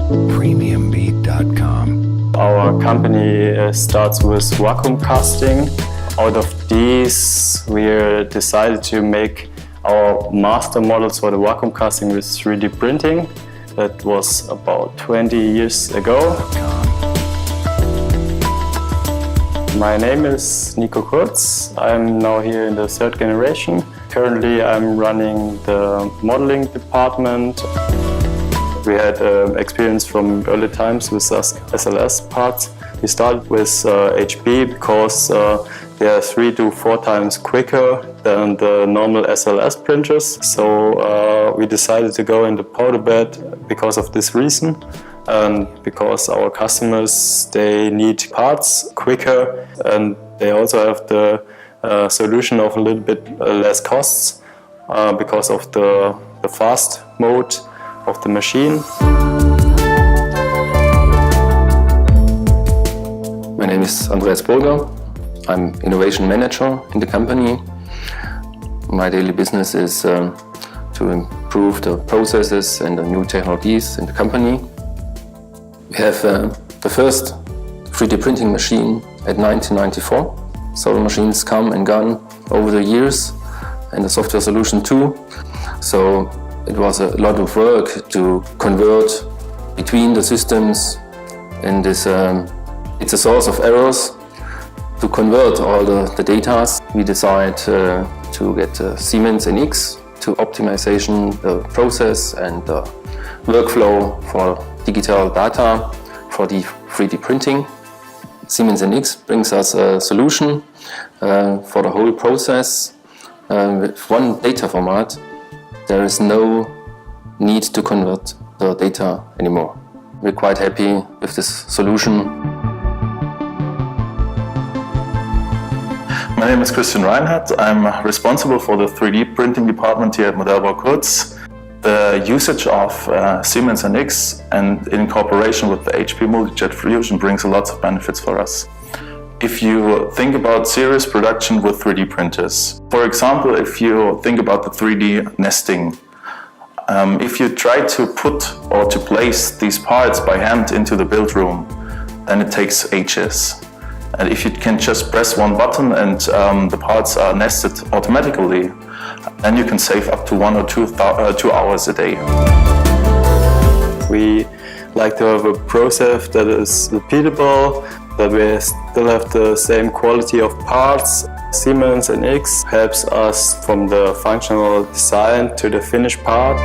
premiumbeat.com. Our company starts with vacuum casting. Out of these, we decided to make our master models for the vacuum casting with 3D printing. That was about 20 years ago. My name is Nico Kurz. I'm now here in the third generation. Currently, I'm running the modeling department. We had experience from early times with SLS parts. We started with HP because they are 3 to 4 times quicker than the normal SLS printers. So we decided to go in the powder bed because of this reason. And because our customers, they need parts quicker, and they also have the solution of a little bit less costs because of the fast mode of the machine. My name is Andreas Burger. I'm innovation manager in the company. My daily business is to improve the processes and the new technologies in the company. We have the first 3D printing machine at 1994. Solar machines come and gone over the years, and the software solution too. So it was a lot of work to convert between the systems, and it's a source of errors. To convert all the data, we decided to get Siemens NX to optimization the process and the workflow for digital data for the 3D printing. Siemens NX brings us a solution for the whole process. With one data format, there is no need to convert the data anymore. We're quite happy with this solution. My name is Christian Reinhardt. I'm responsible for the 3D printing department here at Modellbau Kurz. The usage of Siemens NX and in cooperation with the HP Multijet Fusion brings a lot of benefits for us. If you think about serious production with 3D printers, for example, if you think about the 3D nesting, if you try to put or to place these parts by hand into the build room, then it takes ages. And if you can just press one button and the parts are nested automatically, then you can save up to 1 or 2 hours a day. We like to have a process that is repeatable, that we still have the same quality of parts. Siemens NX helps us from the functional design to the finished part.